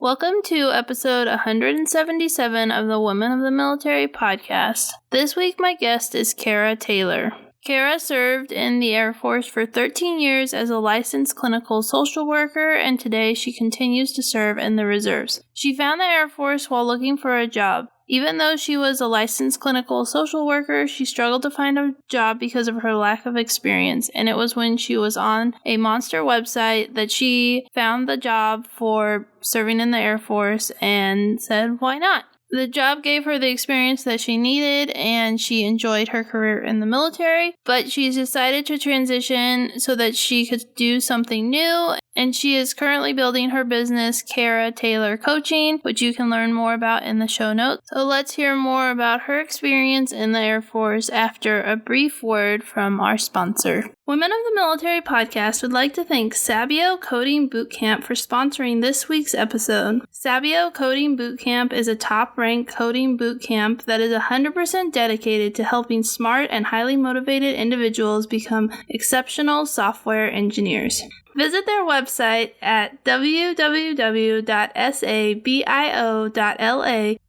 Welcome to episode 177 of the Women of the Military podcast. This week my guest is Kara Taylor. Kara served in the Air Force for 13 years as a licensed clinical social worker, and today she continues to serve in the reserves. She found the Air Force while looking for a job. Even though she was a licensed clinical social worker, she struggled to find a job because of her lack of experience, and it was when she was on a monster website that she found the job for serving in the Air Force and said, why not? The job gave her the experience that she needed, and she enjoyed her career in the military, but she's decided to transition so that she could do something new, and she is currently building her business, Kara Taylor Coaching, which you can learn more about in the show notes. So let's hear more about her experience in the Air Force after a brief word from our sponsor. Women of the Military podcast would like to thank Sabio Coding Bootcamp for sponsoring this week's episode. Sabio Coding Bootcamp is a top-ranked coding bootcamp that is 100% dedicated to helping smart and highly motivated individuals become exceptional software engineers. Visit their website at www.sabio.la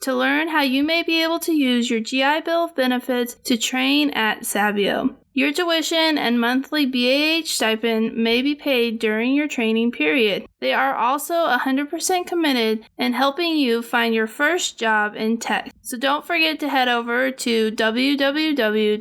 to learn how you may be able to use your GI Bill of benefits to train at Sabio. Your tuition and monthly BAH stipend may be paid during your training period. They are also 100% committed in helping you find your first job in tech. So don't forget to head over to www.sabio.la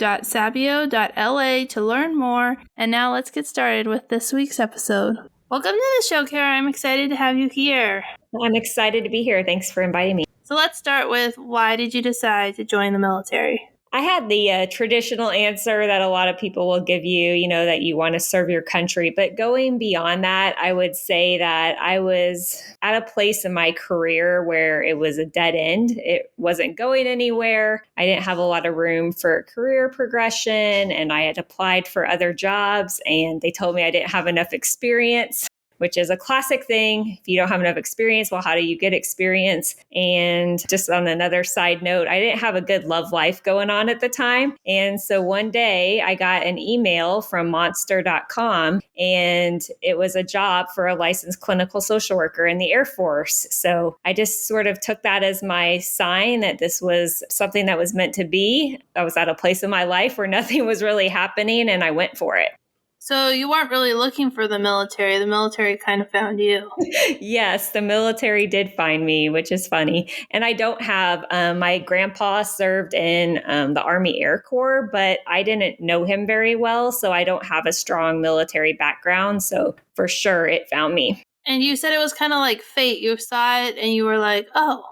to learn more. And now let's get started with this week's episode. Welcome to the show, Kara. I'm excited to have you here. I'm excited to be here. Thanks for inviting me. So let's start with, why did you decide to join the military? I had the traditional answer that a lot of people will give you, that you want to serve your country. But going beyond that, I would say that I was at a place in my career where it was a dead end. It wasn't going anywhere. I didn't have a lot of room for career progression, and I had applied for other jobs, and they told me I didn't have enough experience, which is a classic thing. If you don't have enough experience, well, how do you get experience? And just on another side note, I didn't have a good love life going on at the time. And so one day I got an email from monster.com, and it was a job for a licensed clinical social worker in the Air Force. So I just sort of took that as my sign that this was something that was meant to be. I was at a place in my life where nothing was really happening, and I went for it. So you weren't really looking for the military. The military kind of found you. Yes, the military did find me, which is funny. And I don't have, my grandpa served in the Army Air Corps, but I didn't know him very well. So I don't have a strong military background. So for sure, it found me. And you said it was kind of like fate. You saw it and you were like, oh,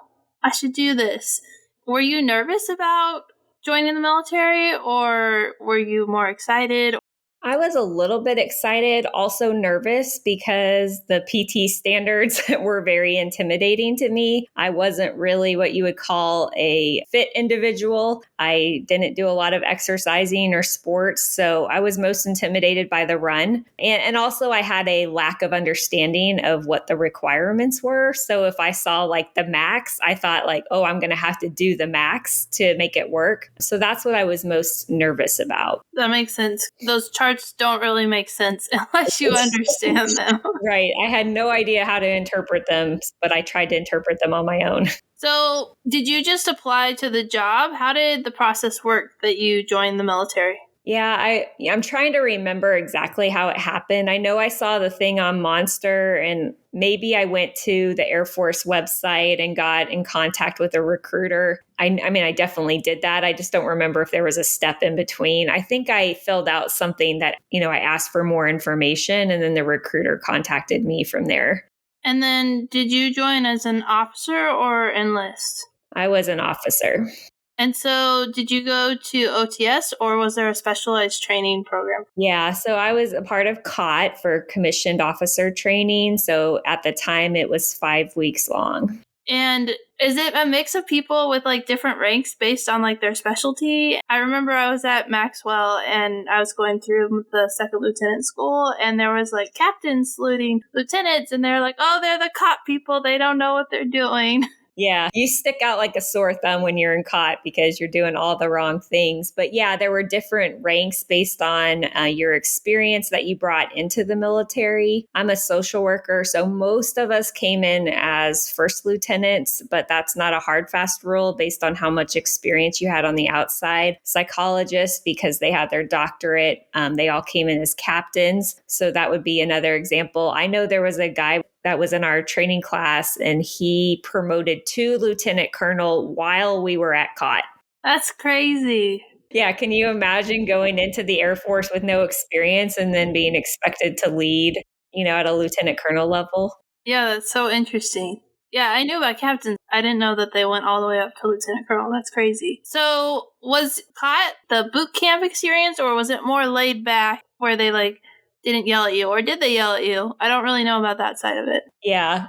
I should do this. Were you nervous about joining the military, or were you more excited? I was a little bit excited, also nervous, because the PT standards were very intimidating to me. I wasn't really what you would call a fit individual. I didn't do a lot of exercising or sports, so I was most intimidated by the run. And also I had a lack of understanding of what the requirements were. So if I saw like the max, I thought like, oh, I'm going to have to do the max to make it work. So that's what I was most nervous about. That makes sense. Those charts don't really make sense unless you understand them. Right. I had no idea how to interpret them, but I tried to interpret them on my own. So did you just apply to the job? How did the process work that you joined the military? Yeah, I'm trying to remember exactly how it happened. I know I saw the thing on Monster, and maybe I went to the Air Force website and got in contact with a recruiter. I mean, I definitely did that. I just don't remember if there was a step in between. I think I filled out something that, I asked for more information, and then the recruiter contacted me from there. And then did you join as an officer or enlist? I was an officer. And so did you go to OTS, or was there a specialized training program? Yeah, so I was a part of COT for commissioned officer training. So at the time it was 5 weeks long. And is it a mix of people with like different ranks based on like their specialty? I remember I was at Maxwell and I was going through the second lieutenant school, and there was like captains saluting lieutenants, and they're like, oh, they're the COT people. They don't know what they're doing. Yeah, you stick out like a sore thumb when you're in cot because you're doing all the wrong things. But yeah, there were different ranks based on your experience that you brought into the military. I'm a social worker, so most of us came in as first lieutenants, but that's not a hard, fast rule based on how much experience you had on the outside. Psychologists, because they had their doctorate, they all came in as captains. So that would be another example. I know there was a guy that was in our training class, and he promoted to lieutenant colonel while we were at COT. That's crazy. Yeah, can you imagine going into the Air Force with no experience and then being expected to lead, at a lieutenant colonel level? Yeah, that's so interesting. Yeah, I knew about captains. I didn't know that they went all the way up to lieutenant colonel. That's crazy. So was COT the boot camp experience, or was it more laid back where they didn't yell at you, or did they yell at you? I don't really know about that side of it. Yeah.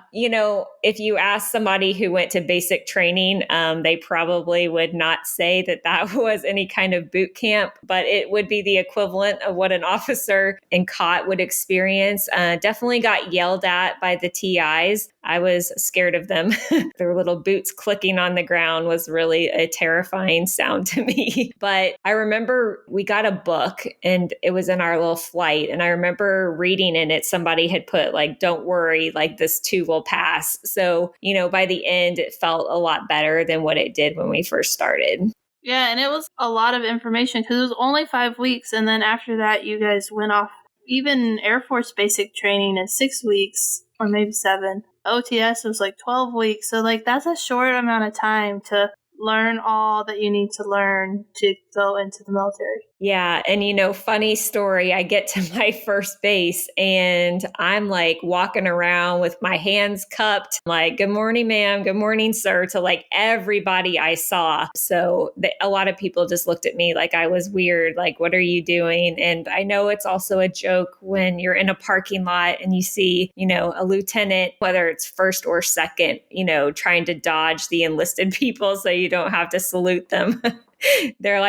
If you ask somebody who went to basic training, they probably would not say that that was any kind of boot camp, but it would be the equivalent of what an officer in COT would experience. Definitely got yelled at by the TIs. I was scared of them. Their little boots clicking on the ground was really a terrifying sound to me. But I remember we got a book and it was in our little flight. And I remember reading in it, somebody had put don't worry, this too will pass. So, by the end, it felt a lot better than what it did when we first started. Yeah, and it was a lot of information because it was only 5 weeks. And then after that, you guys went off. Even Air Force basic training is 6 weeks or maybe 7. OTS was 12 weeks. So that's a short amount of time to learn all that you need to learn to go into the military. Yeah. And, funny story, I get to my first base and I'm walking around with my hands cupped, good morning, ma'am. Good morning, sir, to everybody I saw. So a lot of people just looked at me like I was weird. What are you doing? And I know it's also a joke when you're in a parking lot and you see, a lieutenant, whether it's first or second, trying to dodge the enlisted people so you don't have to salute them. They're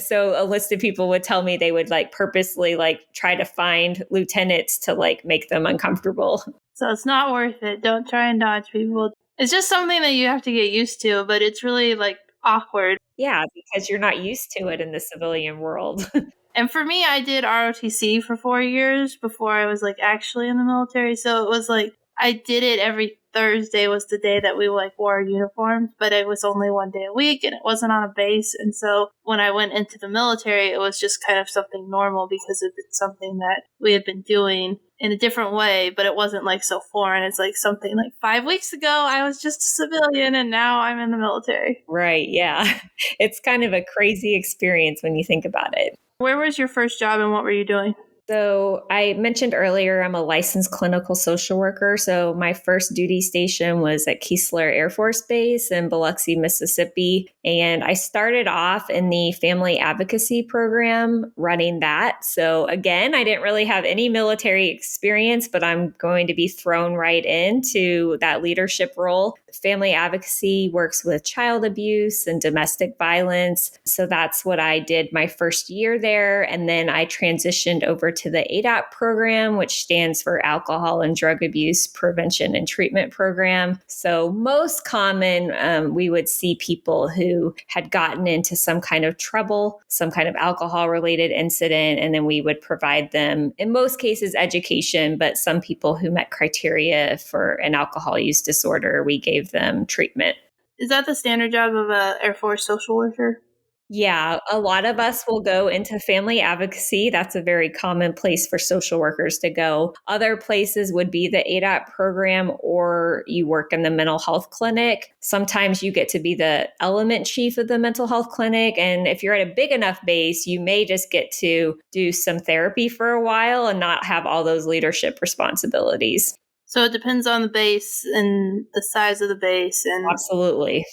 so enlisted people would tell me they would purposely try to find lieutenants to make them uncomfortable. So it's not worth it. Don't try and dodge people. It's just something that you have to get used to, but it's really awkward. Yeah, because you're not used to it in the civilian world. And for me, I did ROTC for 4 years before I was actually in the military. So it was I did it every Thursday was the day that we wore uniforms, but it was only 1 day a week and it wasn't on a base. And so when I went into the military, it was just kind of something normal because it's something that we had been doing in a different way, but it wasn't so foreign. It's something 5 weeks ago, I was just a civilian and now I'm in the military. Right. Yeah. It's kind of a crazy experience when you think about it. Where was your first job and what were you doing? So I mentioned earlier, I'm a licensed clinical social worker. So my first duty station was at Keesler Air Force Base in Biloxi, Mississippi. And I started off in the family advocacy program running that. So again, I didn't really have any military experience, but I'm going to be thrown right into that leadership role. Family advocacy works with child abuse and domestic violence. So that's what I did my first year there. And then I transitioned over to the ADAP program, which stands for Alcohol and Drug Abuse Prevention and Treatment Program. So most common, we would see people who had gotten into some kind of trouble, some kind of alcohol related incident, and then we would provide them, in most cases, education, but some people who met criteria for an alcohol use disorder, we gave them treatment. Is that the standard job of an Air Force social worker? Yeah, a lot of us will go into family advocacy. That's a very common place for social workers to go. Other places would be the ADAP program, or you work in the mental health clinic. Sometimes you get to be the element chief of the mental health clinic. And if you're at a big enough base, you may just get to do some therapy for a while and not have all those leadership responsibilities. So it depends on the base and the size of the base. And Absolutely.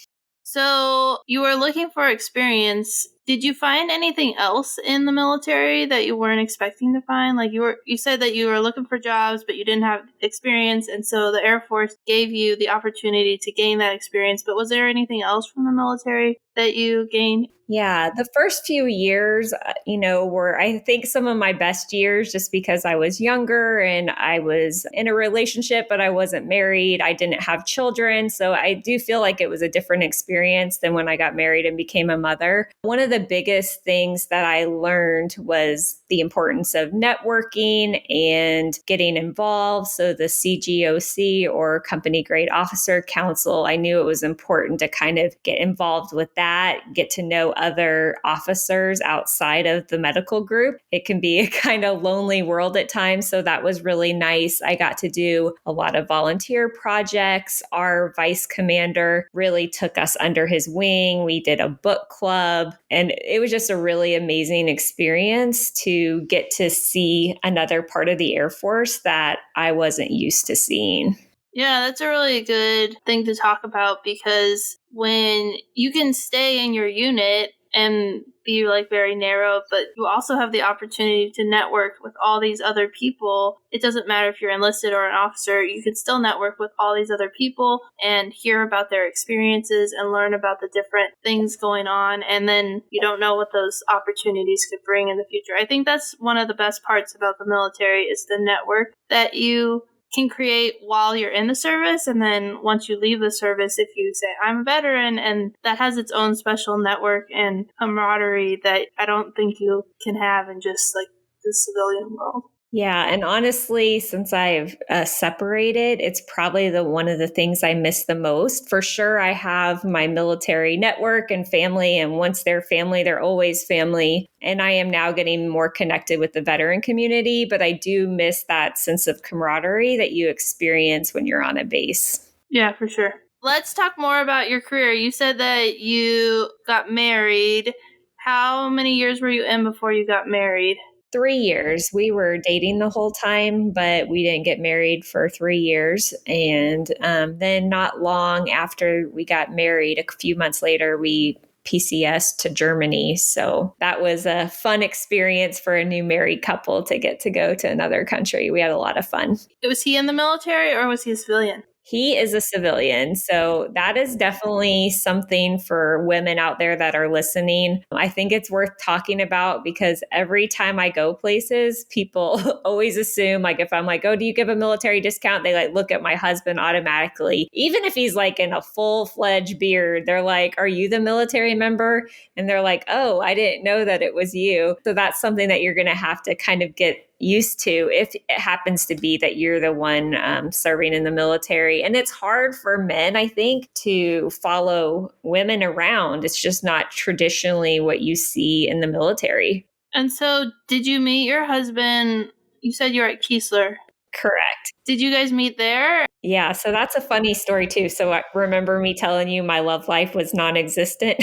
So you were looking for experience Did you find anything else in the military that you weren't expecting to find? Like you said that you were looking for jobs, but you didn't have experience, and so the Air Force gave you the opportunity to gain that experience. But was there anything else from the military that you gained? Yeah, the first few years, were, I think, some of my best years just because I was younger and I was in a relationship, but I wasn't married. I didn't have children. So I do feel like it was a different experience than when I got married and became a mother. One of the biggest things that I learned was the importance of networking and getting involved. So the CGOC, or Company Grade Officer Council, I knew it was important to kind of get involved with that, get to know other officers outside of the medical group. It can be a kind of lonely world at times. So that was really nice. I got to do a lot of volunteer projects. Our vice commander really took us under his wing. We did a book club, and it was just a really amazing experience to get to see another part of the Air Force that I wasn't used to seeing. Yeah, that's a really good thing to talk about, because when you can stay in your unit and be like very narrow, but you also have the opportunity to network with all these other people. It doesn't matter if you're enlisted or an officer, you can still network with all these other people and hear about their experiences and learn about the different things going on. And then you don't know what those opportunities could bring in the future. I think that's one of the best parts about the military, is the network that you can create while you're in the service. And then once you leave the service, if you say, I'm a veteran, and that has its own special network and camaraderie that I don't think you can have in just like the civilian world. Yeah. And honestly, since I've separated, it's probably one of the things I miss the most. For sure, I have my military network and family. And once they're family, they're always family. And I am now getting more connected with the veteran community. But I do miss that sense of camaraderie that you experience when you're on a base. Yeah, for sure. Let's talk more about your career. You said that you got married. How many years were you in before you got married? 3 years. We were dating the whole time, but we didn't get married for 3 years. And then not long after we got married, a few months later, we PCS to Germany. So that was a fun experience for a new married couple to get to go to another country. We had a lot of fun. Was he in the military or was he a civilian? He is a civilian. So that is definitely something for women out there that are listening. I think it's worth talking about, because every time I go places, people always assume, like, if I'm like, oh, do you give a military discount? They like look at my husband automatically. Even if he's like in a full-fledged beard, they're like, are you the military member? And they're like, oh, I didn't know that it was you. So that's something that you're going to have to kind of get used to if it happens to be that you're the one serving in the military. And it's hard for men, I think, to follow women around. It's just not traditionally what you see in the military. And so did you meet your husband? You said you were at Keesler. Correct. Did you guys meet there? Yeah, so that's a funny story too. So I remember me telling you my love life was non-existent.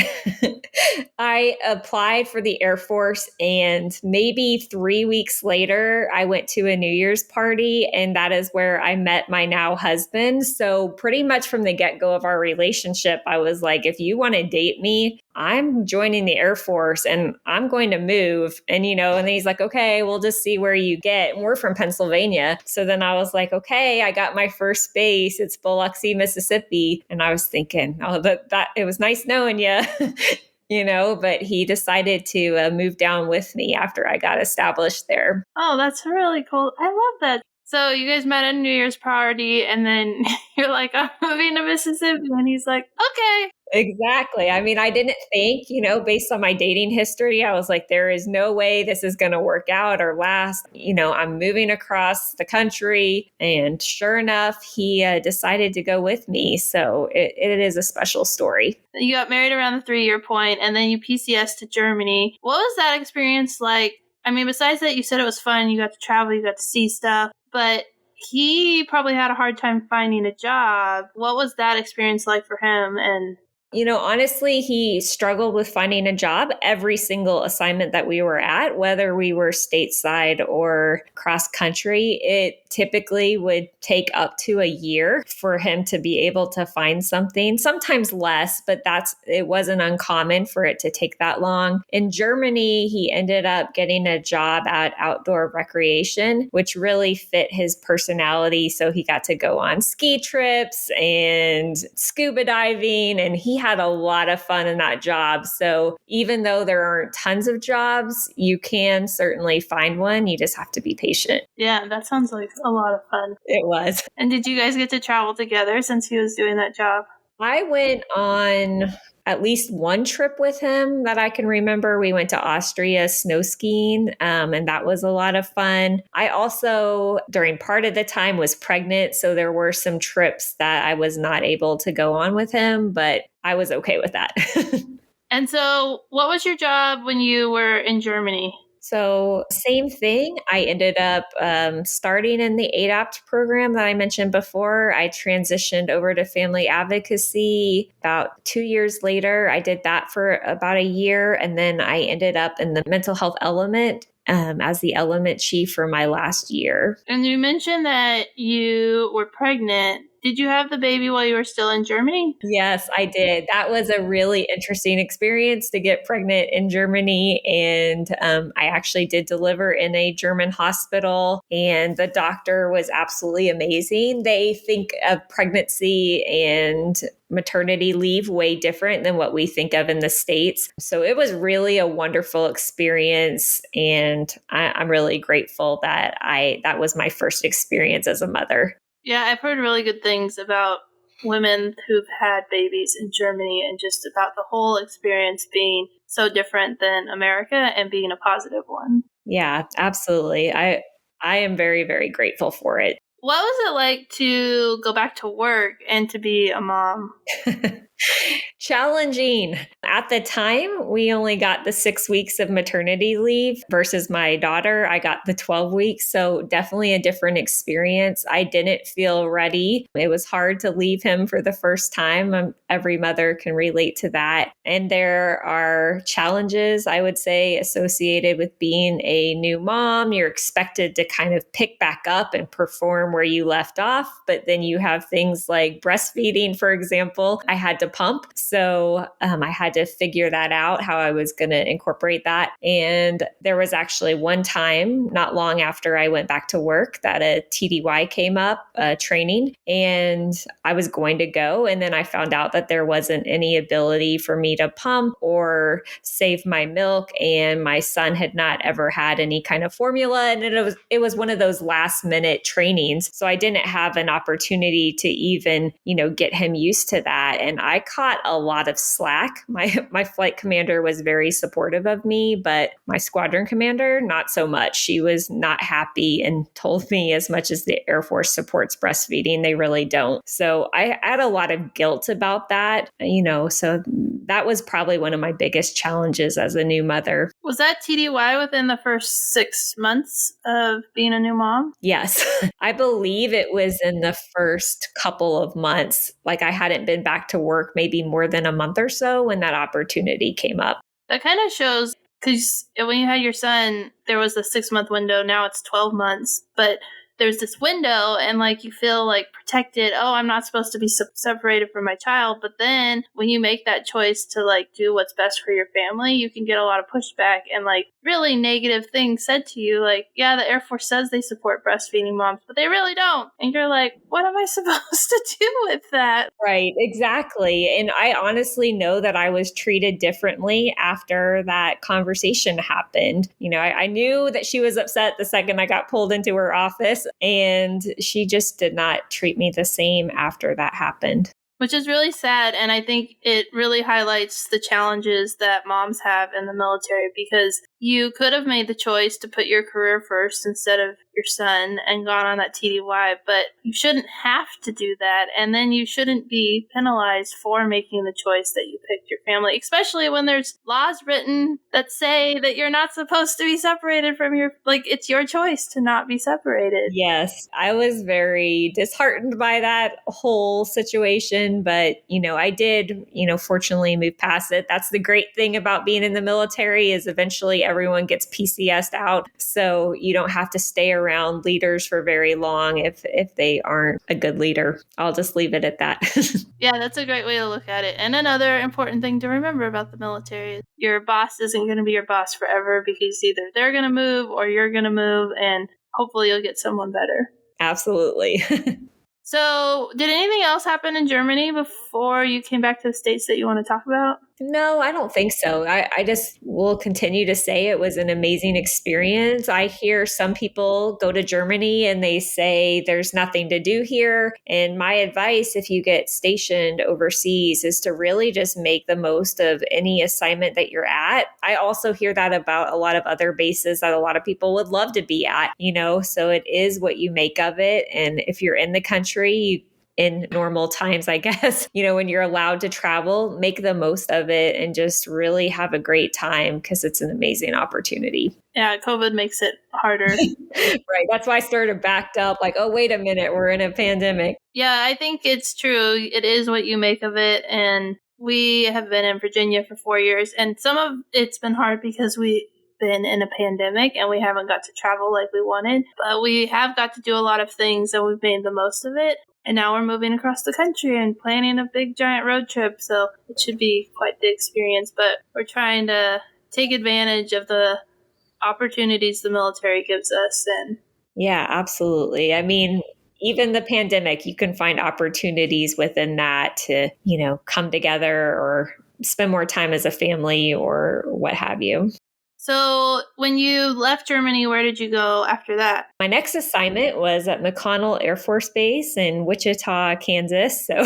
I applied for the Air Force, and maybe 3 weeks later, I went to a New Year's party, and that is where I met my now husband. So pretty much from the get-go of our relationship, I was like, if you want to date me, I'm joining the Air Force and I'm going to move. And, and then he's like, okay, we'll just see where you get. And we're from Pennsylvania. So then I was like, okay, I got my first base. It's Biloxi, Mississippi. And I was thinking, oh, that it was nice knowing you, but he decided to move down with me after I got established there. Oh, that's really cool. I love that. So you guys met at a New Year's party, and then you're like, I'm moving to Mississippi. And he's like, okay. Exactly. I mean, I didn't think, based on my dating history, I was like, there is no way this is going to work out or last. I'm moving across the country. And sure enough, he decided to go with me. So it is a special story. You got married around the 3-year point, and then you PCS to Germany. What was that experience like? I mean, besides that, you said it was fun. You got to travel, you got to see stuff, but he probably had a hard time finding a job. What was that experience like for him? And Honestly, he struggled with finding a job every single assignment that we were at, whether we were stateside or cross country. It typically would take up to a year for him to be able to find something, sometimes less, but it wasn't uncommon for it to take that long. In Germany, he ended up getting a job at outdoor recreation, which really fit his personality. So he got to go on ski trips and scuba diving, and he had a lot of fun in that job. So even though there aren't tons of jobs, you can certainly find one. You just have to be patient. Yeah, that sounds like a lot of fun. It was. And did you guys get to travel together since he was doing that job? I went on at least one trip with him that I can remember. We went to Austria snow skiing, and that was a lot of fun. I also, during part of the time, was pregnant. So there were some trips that I was not able to go on with him, but I was okay with that. And so what was your job when you were in Germany? So same thing. I ended up starting in the ADAPT program that I mentioned before. I transitioned over to family advocacy about 2 years later. I did that for about a year. And then I ended up in the mental health element as the element chief for my last year. And you mentioned that you were pregnant. Did you have the baby while you were still in Germany? Yes, I did. That was a really interesting experience to get pregnant in Germany. And I actually did deliver in a German hospital, and the doctor was absolutely amazing. They think of pregnancy and maternity leave way different than what we think of in the States. So it was really a wonderful experience. And I'm really grateful that that was my first experience as a mother. Yeah, I've heard really good things about women who've had babies in Germany and just about the whole experience being so different than America and being a positive one. Yeah, absolutely. I am very, very grateful for it. What was it like to go back to work and to be a mom? Challenging. At the time, we only got the 6 weeks of maternity leave versus my daughter. I got the 12 weeks. So definitely a different experience. I didn't feel ready. It was hard to leave him for the first time. Every mother can relate to that. And there are challenges, I would say, associated with being a new mom. You're expected to kind of pick back up and perform where you left off. But then you have things like breastfeeding, for example. I had to pump. So I had to figure that out, how I was going to incorporate that. And there was actually one time, not long after I went back to work, that a TDY came up, training, and I was going to go. And then I found out that there wasn't any ability for me to pump or save my milk. And my son had not ever had any kind of formula. And it was one of those last minute trainings. So I didn't have an opportunity to even, get him used to that. And I caught a lot of slack. My flight commander was very supportive of me, but my squadron commander, not so much. She was not happy and told me, as much as the Air Force supports breastfeeding, they really don't. So I had a lot of guilt about that, so that was probably one of my biggest challenges as a new mother. Was that TDY within the first 6 months of being a new mom? Yes. I believe it was in the first couple of months. Like I hadn't been back to work maybe more than a month or so when that opportunity came up. That kind of shows, because when you had your son, there was a 6-month window. Now it's 12 months. But there's this window and you feel protected. Oh, I'm not supposed to be separated from my child. But then when you make that choice to do what's best for your family, you can get a lot of pushback and really negative things said to you. Yeah, the Air Force says they support breastfeeding moms, but they really don't. And you're like, what am I supposed to do with that? Right, exactly. And I honestly know that I was treated differently after that conversation happened. I knew that she was upset the second I got pulled into her office. And she just did not treat me the same after that happened. Which is really sad. And I think it really highlights the challenges that moms have in the military, because you could have made the choice to put your career first instead of your son and gone on that TDY, but you shouldn't have to do that. And then you shouldn't be penalized for making the choice that you picked your family, especially when there's laws written that say that you're not supposed to be separated from it's your choice to not be separated. Yes, I was very disheartened by that whole situation, but, I did, fortunately move past it. That's the great thing about being in the military is eventually everyone gets PCS'd out. So you don't have to stay around leaders for very long if they aren't a good leader. I'll just leave it at that. Yeah, that's a great way to look at it. And another important thing to remember about the military is your boss isn't going to be your boss forever, because either they're going to move or you're going to move, and hopefully you'll get someone better. Absolutely. So, did anything else happen in Germany before you came back to the States that you want to talk about? No, I don't think so. I just will continue to say it was an amazing experience. I hear some people go to Germany and they say there's nothing to do here. And my advice, if you get stationed overseas, is to really just make the most of any assignment that you're at. I also hear that about a lot of other bases that a lot of people would love to be at, so it is what you make of it. And if you're in the country, in normal times, I guess, when you're allowed to travel, make the most of it and just really have a great time, because it's an amazing opportunity. Yeah, COVID makes it harder. Right. That's why I started backed up like, oh, wait a minute, we're in a pandemic. Yeah, I think it's true. It is what you make of it. And we have been in Virginia for 4 years, and some of it's been hard because we've been in a pandemic and we haven't got to travel like we wanted, but we have got to do a lot of things and we've made the most of it. And now we're moving across the country and planning a big giant road trip, so it should be quite the experience. But we're trying to take advantage of the opportunities the military gives us. And yeah, absolutely. I mean, even the pandemic, you can find opportunities within that to, come together or spend more time as a family or what have you. So when you left Germany, where did you go after that? My next assignment was at McConnell Air Force Base in Wichita, Kansas. So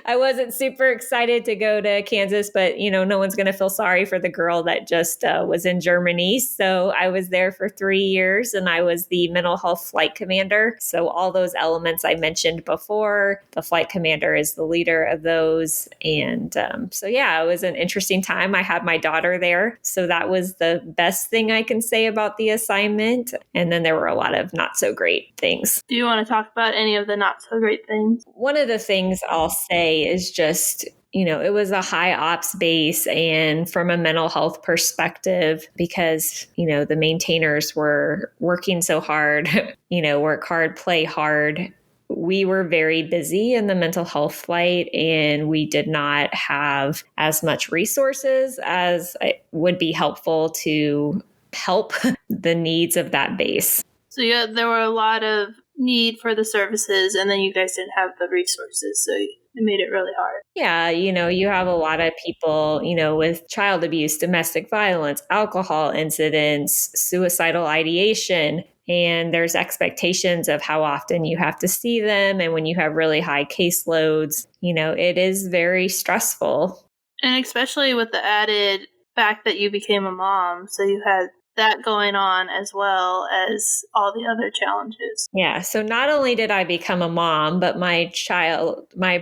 I wasn't super excited to go to Kansas, but, no one's going to feel sorry for the girl that just was in Germany. So I was there for 3 years and I was the mental health flight commander. So all those elements I mentioned before, the flight commander is the leader of those. And it was an interesting time. I had my daughter there. So that was the best thing I can say about the assignment. And then there were a lot of not so great things. Do you want to talk about any of the not so great things? One of the things I'll say is just, it was a high ops base, and from a mental health perspective, because, the maintainers were working so hard, work hard, play hard. We were very busy in the mental health flight, and we did not have as much resources as would be helpful to help the needs of that base. So there were a lot of need for the services, and then you guys didn't have the resources, so it made it really hard. Yeah, you have a lot of people, with child abuse, domestic violence, alcohol incidents, suicidal ideation. And there's expectations of how often you have to see them. And when you have really high caseloads, it is very stressful. And especially with the added fact that you became a mom. So you had that going on as well as all the other challenges. Yeah. So not only did I become a mom, but my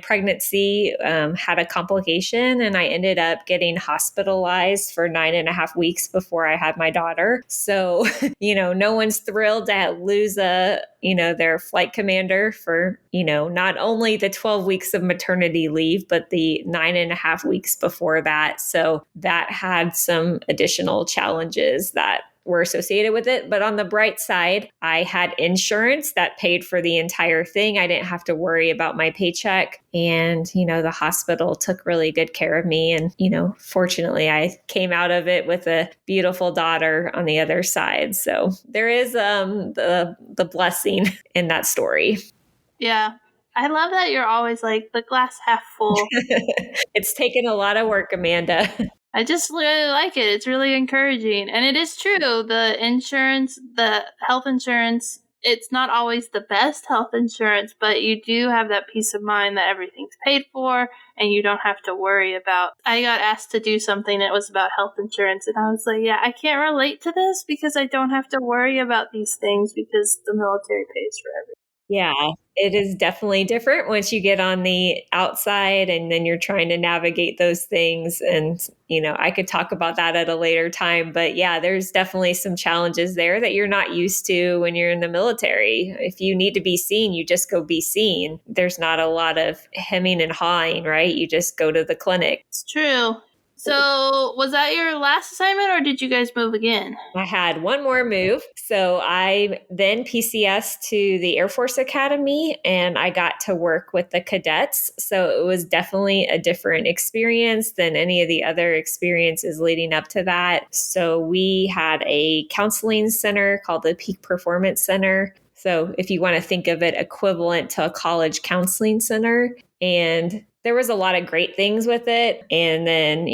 pregnancy had a complication, and I ended up getting hospitalized for 9.5 weeks before I had my daughter. So, no one's thrilled to lose their flight commander for, not only the 12 weeks of maternity leave, but the 9.5 weeks before that. So that had some additional challenges that were associated with it. But on the bright side, I had insurance that paid for the entire thing. I didn't have to worry about my paycheck. And, the hospital took really good care of me. And, fortunately, I came out of it with a beautiful daughter on the other side. So there is the blessing in that story. Yeah. I love that you're always like the glass half full. It's taken a lot of work, Amanda. I just really like it. It's really encouraging. And it is true. The health insurance it's not always the best health insurance, but you do have that peace of mind that everything's paid for and you don't have to worry about. I got asked to do something that was about health insurance, and I was like, yeah, I can't relate to this because I don't have to worry about these things because the military pays for everything. Yeah, it is definitely different once you get on the outside and then you're trying to navigate those things. And, I could talk about that at a later time. But yeah, there's definitely some challenges there that you're not used to when you're in the military. If you need to be seen, you just go be seen. There's not a lot of hemming and hawing, right? You just go to the clinic. It's true. So was that your last assignment or did you guys move again? I had one more move. So I then PCS to the Air Force Academy and I got to work with the cadets. So it was definitely a different experience than any of the other experiences leading up to that. So we had a counseling center called the Peak Performance Center. So if you want to think of it equivalent to a college counseling center, and there was a lot of great things with it. And then,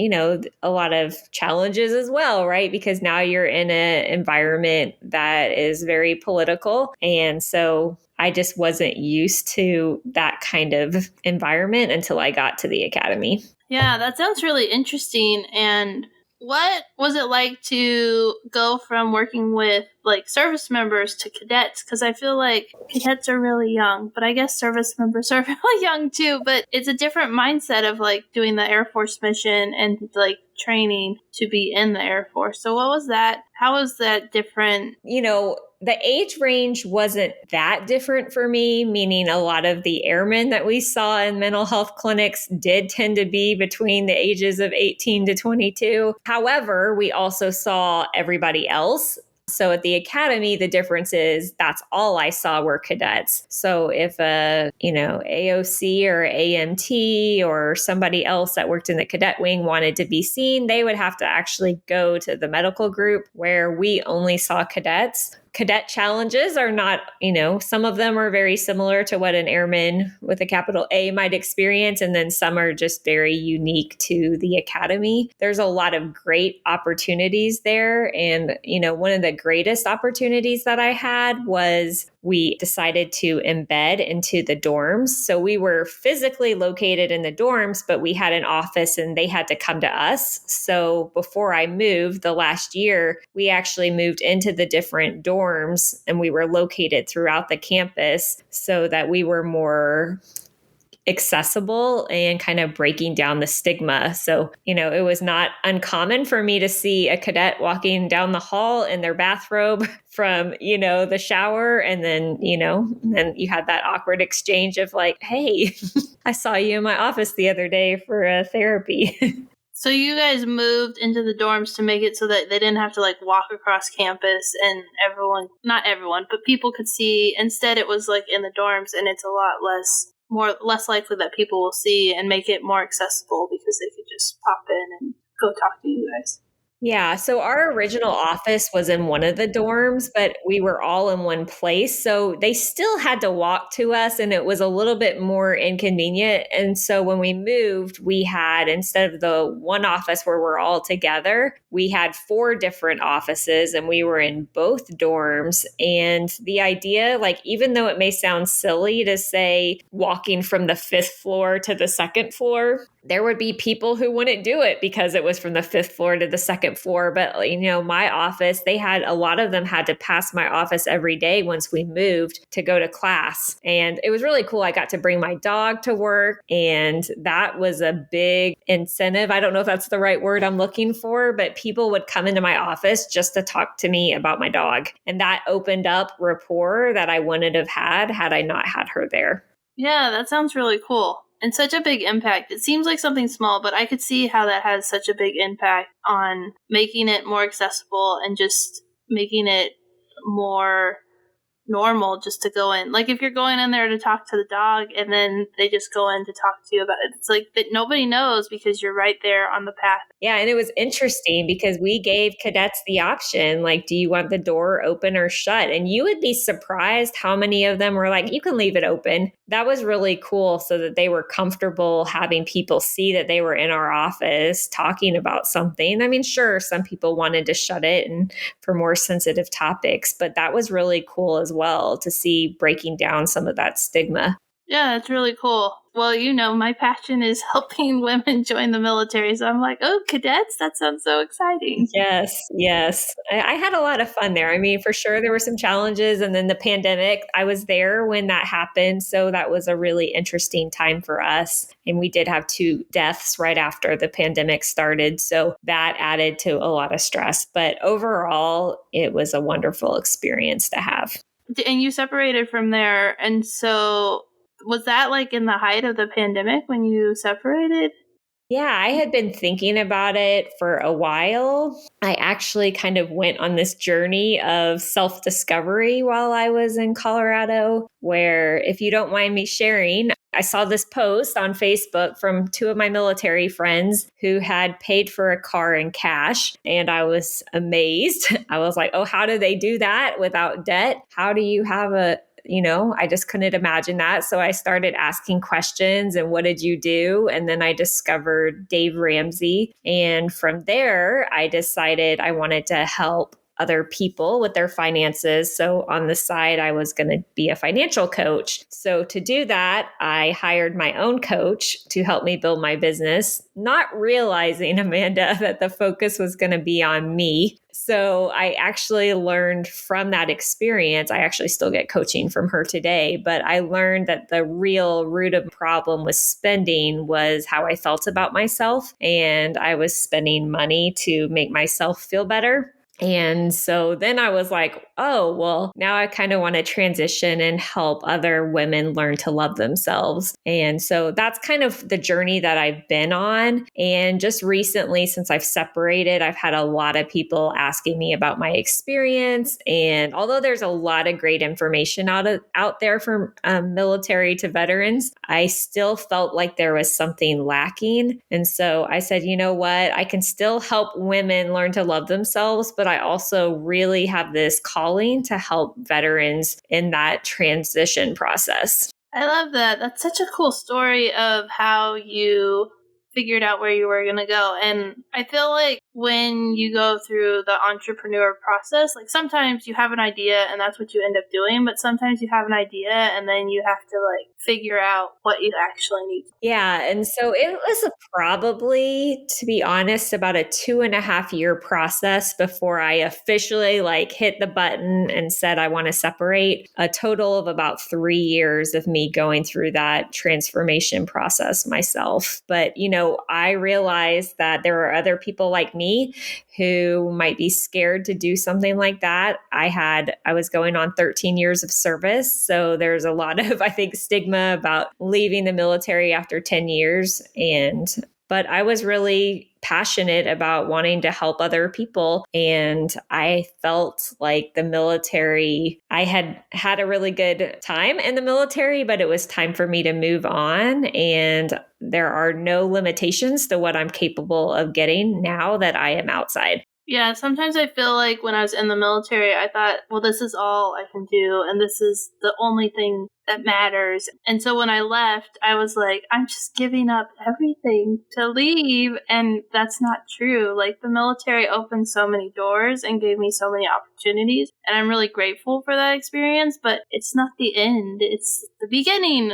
a lot of challenges as well, right? Because now you're in an environment that is very political. And so I just wasn't used to that kind of environment until I got to the academy. Yeah, that sounds really interesting. And what was it like to go from working with like service members to cadets? Because I feel like cadets are really young, but I guess service members are really young too. But it's a different mindset of like doing the Air Force mission and like training to be in the Air Force. So what was that? How was that different? The age range wasn't that different for me, meaning a lot of the airmen that we saw in mental health clinics did tend to be between the ages of 18 to 22. However, we also saw everybody else. So at the academy, the difference is that's all I saw were cadets. So if AOC or AMT or somebody else that worked in the cadet wing wanted to be seen, they would have to actually go to the medical group where we only saw cadets. Cadet challenges are not, some of them are very similar to what an airman with a capital A might experience. And then some are just very unique to the academy. There's a lot of great opportunities there. And, one of the greatest opportunities that I had was we decided to embed into the dorms. So we were physically located in the dorms, but we had an office and they had to come to us. So before I moved the last year, we actually moved into the different dorms and we were located throughout the campus so that we were more accessible and kind of breaking down the stigma. So, it was not uncommon for me to see a cadet walking down the hall in their bathrobe from, the shower. And then, then you had that awkward exchange of like, hey, I saw you in my office the other day for therapy. So you guys moved into the dorms to make it so that they didn't have to like walk across campus and not everyone, but people could see. Instead, it was like in the dorms, and it's a lot less likely that people will see and make it more accessible because they could just pop in and go talk to you guys. Yeah. So our original office was in one of the dorms, but we were all in one place. So they still had to walk to us and it was a little bit more inconvenient. And so when we moved, we had, instead of the one office where we're all together, we had 4 different offices and we were in both dorms. And the idea, like, even though it may sound silly to say walking from the 5th floor to the 2nd floor, there would be people who wouldn't do it because it was from the 5th floor to the 2nd floor. But, my office, a lot of them had to pass my office every day once we moved to go to class. And it was really cool. I got to bring my dog to work, and that was a big incentive. I don't know if that's the right word I'm looking for, but people would come into my office just to talk to me about my dog. And that opened up rapport that I wouldn't have had I not had her there. Yeah, that sounds really cool. And such a big impact. It seems like something small, but I could see how that has such a big impact on making it more accessible and just making it more normal just to go in. Like if you're going in there to talk to the dog and then they just go in to talk to you about it, it's like that nobody knows because you're right there on the path. Yeah, and it was interesting because we gave cadets the option, like, do you want the door open or shut? And you would be surprised how many of them were like, you can leave it open, that was really cool, so that they were comfortable having people see that they were in our office talking about something. I mean, sure, some people wanted to shut it and for more sensitive topics, but that was really cool as well to see breaking down some of that stigma. Yeah, it's really cool. Well, my passion is helping women join the military. So I'm like, oh, cadets? That sounds so exciting. Yes, yes. I had a lot of fun there. I mean, for sure, there were some challenges. And then the pandemic, I was there when that happened. So that was a really interesting time for us. And we did have 2 deaths right after the pandemic started. So that added to a lot of stress. But overall, it was a wonderful experience to have. And you separated from there. And so was that like in the height of the pandemic when you separated? Yeah, I had been thinking about it for a while. I actually kind of went on this journey of self discovery while I was in Colorado, where, if you don't mind me sharing, I saw this post on Facebook from 2 of my military friends who had paid for a car in cash. And I was amazed. I was like, oh, how do they do that without debt? How do you have I just couldn't imagine that. So I started asking questions and what did you do? And then I discovered Dave Ramsey. And from there, I decided I wanted to help other people with their finances. So on the side, I was going to be a financial coach. So to do that, I hired my own coach to help me build my business, not realizing, Amanda, that the focus was going to be on me. So I actually learned from that experience. I actually still get coaching from her today, but I learned that the real root of the problem with spending was how I felt about myself. And I was spending money to make myself feel better. And so then I was like, oh, well, now I kind of want to transition and help other women learn to love themselves. And so that's kind of the journey that I've been on. And just recently, since I've separated, I've had a lot of people asking me about my experience. And although there's a lot of great information out there from military to veterans, I still felt like there was something lacking. And so I said, you know what? I can still help women learn to love themselves, but I also really have this calling to help veterans in that transition process. I love that. That's such a cool story of how you figured out where you were going to go. And I feel like when you go through the entrepreneur process, like sometimes you have an idea and that's what you end up doing, but sometimes you have an idea and then you have to like figure out what you actually need. Yeah. And so it was probably, to be honest, about a 2.5 year process before I officially like hit the button and said, I want to separate. A total of about 3 years of me going through that transformation process myself. But, I realized that there are other people like me who might be scared to do something like that. I was going on 13 years of service. So there's a lot of, I think, stigma about leaving the military after 10 years. But I was really passionate about wanting to help other people. And I felt like the military, I had a really good time in the military, but it was time for me to move on. And there are no limitations to what I'm capable of getting now that I am outside. Yeah, sometimes I feel like when I was in the military, I thought, well, this is all I can do, and this is the only thing that matters. And so when I left, I was like, I'm just giving up everything to leave, and that's not true. Like, the military opened so many doors and gave me so many opportunities, and I'm really grateful for that experience, but it's not the end. It's the beginning,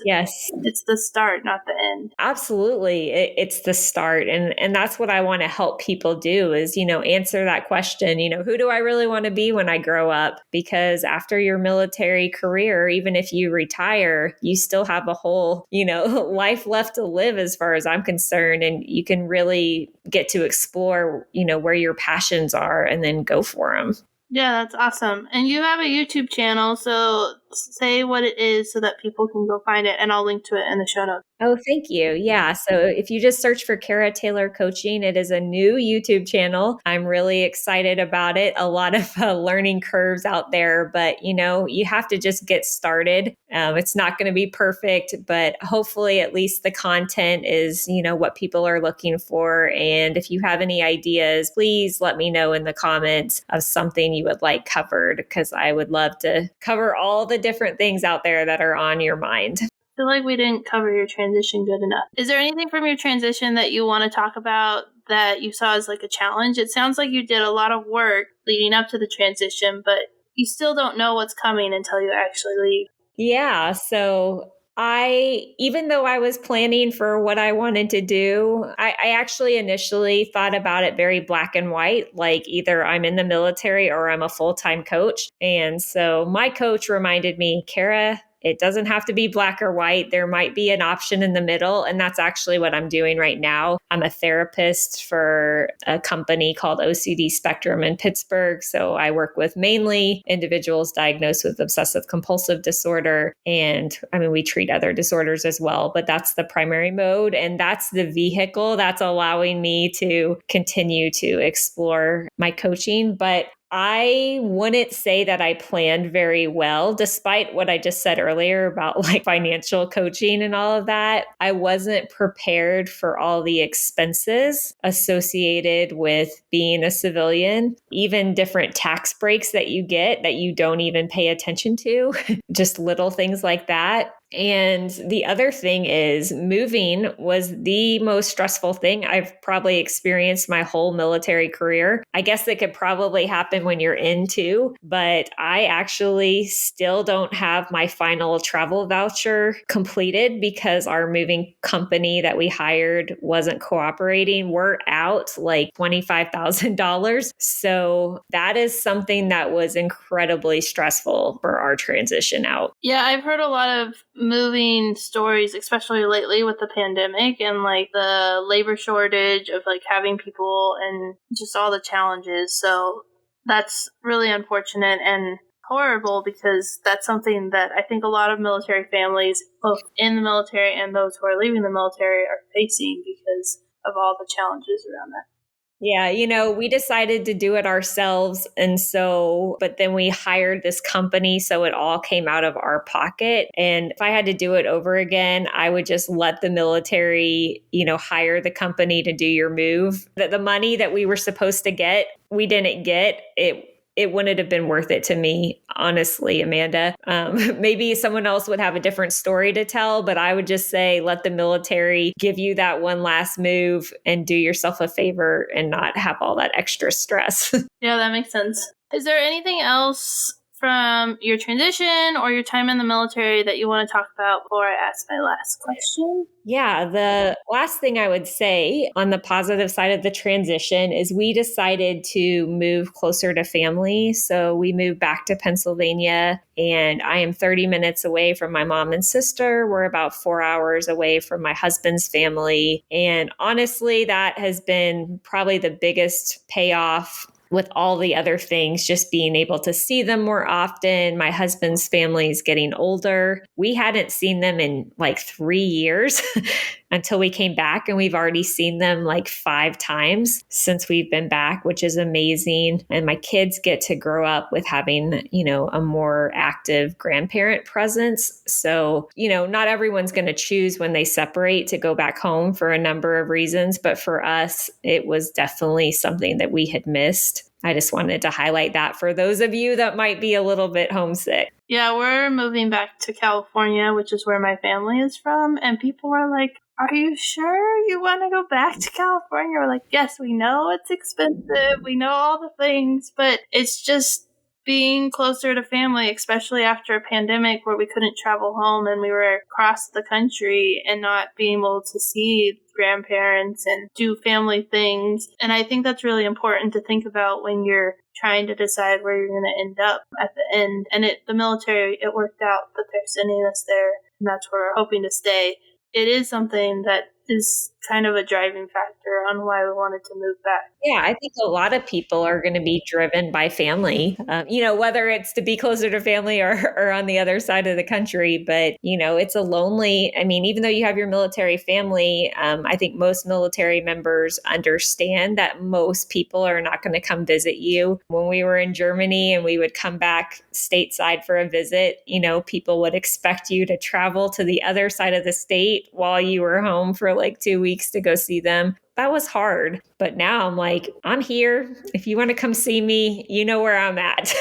Yes. It's the start, not the end. Absolutely. It's the start. And that's what I want to help people do is, answer that question, who do I really want to be when I grow up? Because after your military career, even if you retire, you still have a whole, life left to live as far as I'm concerned. And you can really get to explore, where your passions are and then go for them. Yeah, that's awesome. And you have a YouTube channel, so say what it is so that people can go find it, and I'll link to it in the show notes. Oh, thank you. Yeah. So if you just search for Kara Taylor Coaching, it is a new YouTube channel. I'm really excited about it. A lot of learning curves out there, but you have to just get started. It's not going to be perfect, but hopefully at least the content is, what people are looking for. And if you have any ideas, please let me know in the comments of something you would like covered, because I would love to cover all the different things out there that are on your mind. I feel like we didn't cover your transition good enough. Is there anything from your transition that you want to talk about that you saw as like a challenge? It sounds like you did a lot of work leading up to the transition, but you still don't know what's coming until you actually leave. Yeah. So even though I was planning for what I wanted to do, I actually initially thought about it very black and white, like either I'm in the military or I'm a full-time coach. And so my coach reminded me, Kara, it doesn't have to be black or white. There might be an option in the middle. And that's actually what I'm doing right now. I'm a therapist for a company called OCD Spectrum in Pittsburgh. So I work with mainly individuals diagnosed with obsessive compulsive disorder. And I mean, we treat other disorders as well, but that's the primary mode. And that's the vehicle that's allowing me to continue to explore my coaching. But I wouldn't say that I planned very well, despite what I just said earlier about like financial coaching and all of that. I wasn't prepared for all the expenses associated with being a civilian, even different tax breaks that you get that you don't even pay attention to, just little things like that. And the other thing is moving was the most stressful thing I've probably experienced my whole military career. I guess it could probably happen when you're in too, but I actually still don't have my final travel voucher completed because our moving company that we hired wasn't cooperating. We're out like $25,000. So that is something that was incredibly stressful for our transition out. Yeah, I've heard a lot of moving stories, especially lately with the pandemic and like the labor shortage of like having people and just all the challenges. So that's really unfortunate and horrible because that's something that I think a lot of military families, both in the military and those who are leaving the military, are facing because of all the challenges around that. Yeah, we decided to do it ourselves. And so, but then we hired this company. So it all came out of our pocket. And if I had to do it over again, I would just let the military, hire the company to do your move. The money that we were supposed to get, we didn't get it. It wouldn't have been worth it to me, honestly, Amanda. Maybe someone else would have a different story to tell, but I would just say let the military give you that one last move and do yourself a favor and not have all that extra stress. Yeah, that makes sense. Is there anything else from your transition or your time in the military that you want to talk about before I ask my last question? Yeah, the last thing I would say on the positive side of the transition is we decided to move closer to family. So we moved back to Pennsylvania, and I am 30 minutes away from my mom and sister. We're about 4 hours away from my husband's family. And honestly, that has been probably the biggest payoff with all the other things, just being able to see them more often. My husband's family is getting older. We hadn't seen them in like 3 years until we came back, and we've already seen them like 5 times since we've been back, which is amazing. And my kids get to grow up with having, a more active grandparent presence. So, not everyone's going to choose when they separate to go back home for a number of reasons. But for us, it was definitely something that we had missed. I just wanted to highlight that for those of you that might be a little bit homesick. Yeah, we're moving back to California, which is where my family is from. And people were like, are you sure you want to go back to California? We're like, yes, we know it's expensive. We know all the things, but it's just being closer to family, especially after a pandemic where we couldn't travel home and we were across the country and not being able to see grandparents and do family things. And I think that's really important to think about when you're trying to decide where you're going to end up at the end. And the military, it worked out that they're sending us there, and that's where we're hoping to stay. It is something that is kind of a driving factor on why we wanted to move back. Yeah, I think a lot of people are going to be driven by family, whether it's to be closer to family or on the other side of the country. But, it's a lonely, even though you have your military family, I think most military members understand that most people are not going to come visit you. When we were in Germany and we would come back stateside for a visit, people would expect you to travel to the other side of the state while you were home for like 2 weeks to go see them. That was hard. But now I'm like, I'm here. If you want to come see me, you know where I'm at.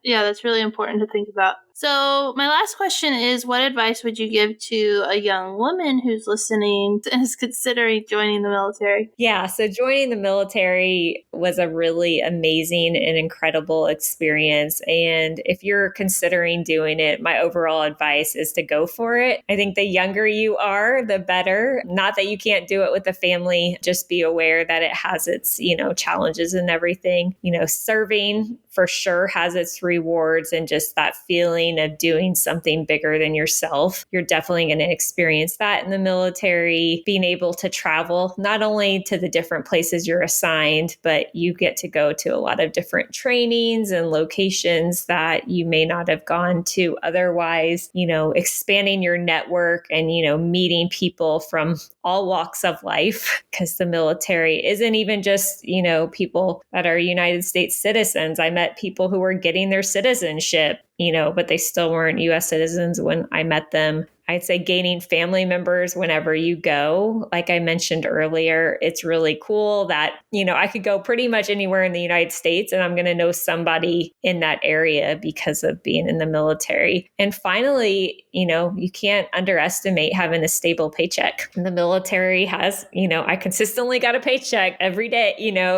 Yeah, that's really important to think about. So, my last question is, what advice would you give to a young woman who's listening and is considering joining the military? Yeah, so joining the military was a really amazing and incredible experience. And if you're considering doing it, my overall advice is to go for it. I think the younger you are, the better. Not that you can't do it with a family, just be aware that it has its, challenges and everything. Serving for sure has its rewards, and just that feeling of doing something bigger than yourself. You're definitely going to experience that in the military, being able to travel not only to the different places you're assigned, but you get to go to a lot of different trainings and locations that you may not have gone to otherwise, expanding your network and, meeting people from all walks of life, because the military isn't even just, people that are United States citizens. I met people who were getting their citizenship, but they still weren't US citizens when I met them. I'd say gaining family members whenever you go. Like I mentioned earlier, it's really cool that, I could go pretty much anywhere in the United States and I'm going to know somebody in that area because of being in the military. And finally, you can't underestimate having a stable paycheck. The military has, I consistently got a paycheck every day,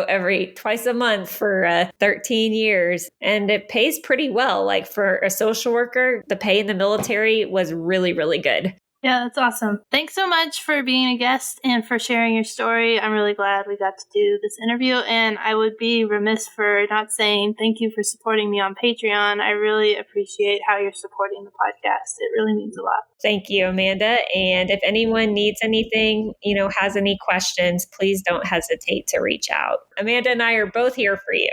every twice a month for 13 years. And it pays pretty well. Like for a social worker, the pay in the military was really, really good. Yeah, that's awesome. Thanks so much for being a guest and for sharing your story. I'm really glad we got to do this interview, and I would be remiss for not saying thank you for supporting me on Patreon. I really appreciate how you're supporting the podcast. It really means a lot. Thank you, Amanda. And if anyone needs anything, has any questions, please don't hesitate to reach out. Amanda and I are both here for you.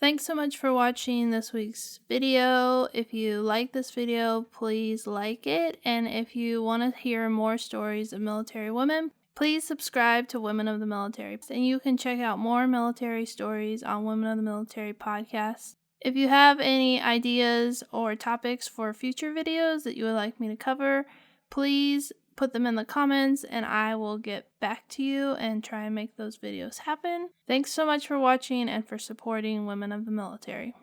Thanks so much for watching this week's video. If you like this video, please like it. And if you want to hear more stories of military women, please subscribe to Women of the Military. And you can check out more military stories on Women of the Military podcast. If you have any ideas or topics for future videos that you would like me to cover, please put them in the comments and I will get back to you and try and make those videos happen. Thanks so much for watching and for supporting Women of the Military.